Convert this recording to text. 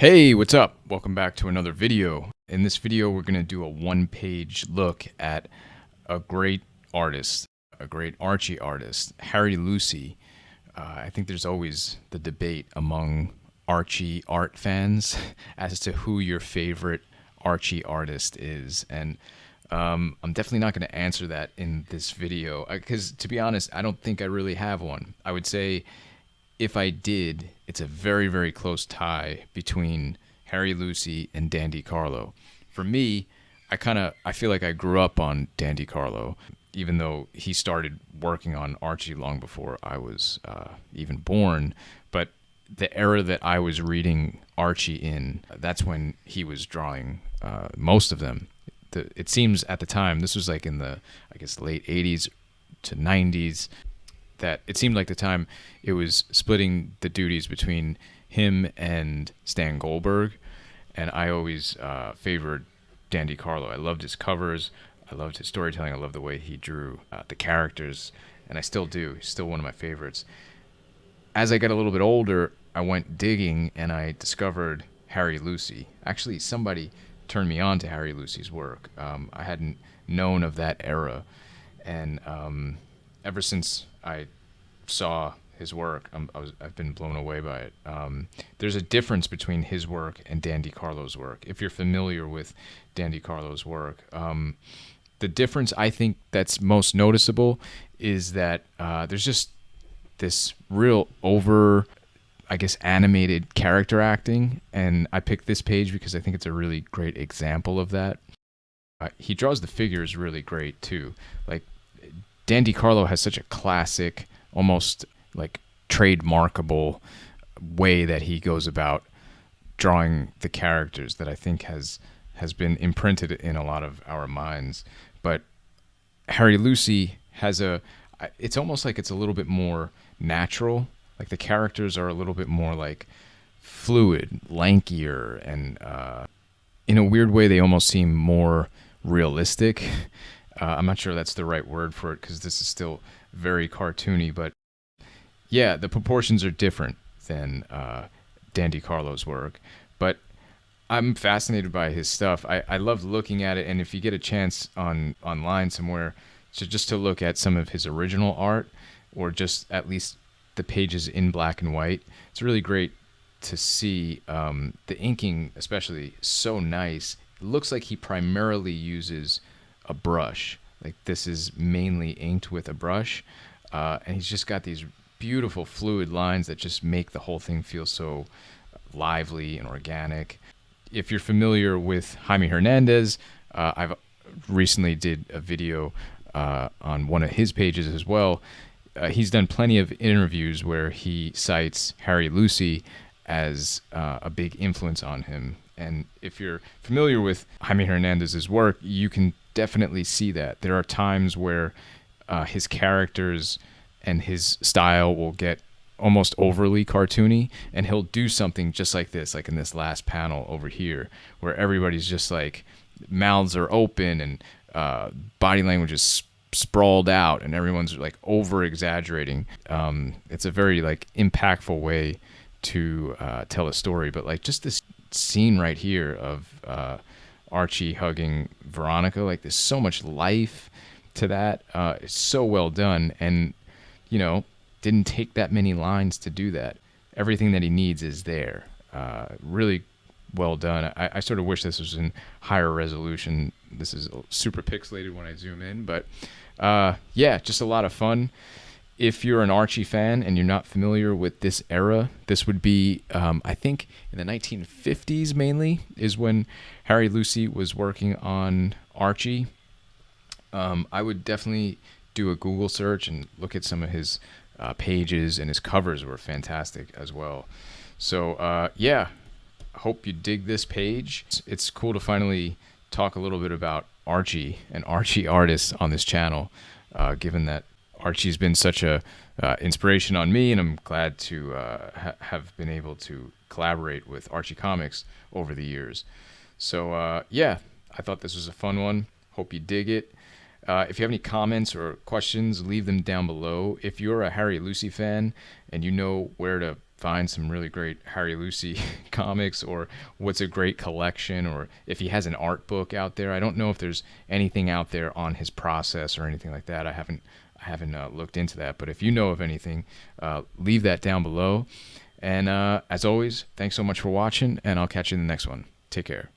Hey, what's up? Welcome back to another video. In this video, we're going to do a one-page look at a great artist, a great Archie artist, Harry Lucey. I think there's always the debate among Archie art fans as to who your favorite Archie artist is. And I'm definitely not going to answer that in this video because, to be honest, I don't think I really have one. I would say if I did, it's a very, very close tie between Harry Lucey and Dandy Carlo. For me, I feel like I grew up on Dandy Carlo, even though he started working on Archie long before I was even born. But the era that I was reading Archie in, that's when he was drawing most of them. It seems at the time, this was like in the, I guess, late 80s to 90s, that it seemed like the time it was splitting the duties between him and Stan Goldberg, and I always favored Dandy Carlo. I loved his covers, I loved his storytelling, I loved the way he drew the characters, and I still do. He's still one of my favorites. As I got a little bit older, I went digging and I discovered Harry Lucey. Actually, somebody turned me on to Harry Lucey's work. I hadn't known of that era, and ever since I saw his work, I've been blown away by it. There's a difference between his work and Dandy Carlo's work. If you're familiar with Dandy Carlo's work, the difference I think that's most noticeable is that there's just this real over, I guess, animated character acting, and I picked this page because I think it's a really great example of that. He draws the figures really great too. Like, Dandy Carlo has such a classic, almost like trademarkable way that he goes about drawing the characters that I think has been imprinted in a lot of our minds. But Harry Lucey has it's almost like it's a little bit more natural. Like the characters are a little bit more like fluid, lankier, and in a weird way they almost seem more realistic. I'm not sure that's the right word for it because this is still very cartoony, but yeah, the proportions are different than Dandy Carlo's work. But I'm fascinated by his stuff. I love looking at it, and if you get a chance online somewhere just to look at some of his original art, or just at least the pages in black and white, it's really great to see. The inking especially, so nice. It looks like he primarily uses a brush. Like this is mainly inked with a brush, and he's just got these beautiful fluid lines that just make the whole thing feel so lively and organic. If you're familiar with Jaime Hernandez, I've recently did a video on one of his pages as well. He's done plenty of interviews where he cites Harry Lucey as a big influence on him. And if you're familiar with Jaime Hernandez's work, you can definitely see that. There are times where his characters and his style will get almost overly cartoony, and he'll do something just like this, like in this last panel over here, where everybody's just like, mouths are open and body language is sprawled out, and everyone's like over exaggerating. It's a very like impactful way to tell a story, but like just this scene right here of Archie hugging Veronica, like there's so much life to that. It's so well done, and didn't take that many lines to do that. Everything that he needs is there. Really well done. I sort of wish this was in higher resolution. This is super pixelated when I zoom in, but yeah, just a lot of fun. If you're an Archie fan and you're not familiar with this era, this would be, I think, in the 1950s mainly, is when Harry Lucey was working on Archie. I would definitely do a Google search and look at some of his pages, and his covers were fantastic as well. So, yeah, I hope you dig this page. It's cool to finally talk a little bit about Archie and Archie artists on this channel, given that Archie's been such a inspiration on me, and I'm glad to have been able to collaborate with Archie Comics over the years. So yeah, I thought this was a fun one. Hope you dig it. If you have any comments or questions, leave them down below. If you're a Harry Lucey fan and you know where to find some really great Harry Lucey comics, or what's a great collection, or if he has an art book out there. I don't know if there's anything out there on his process or anything like that. I haven't looked into that, but if you know of anything, leave that down below. And as always, thanks so much for watching, and I'll catch you in the next one. Take care.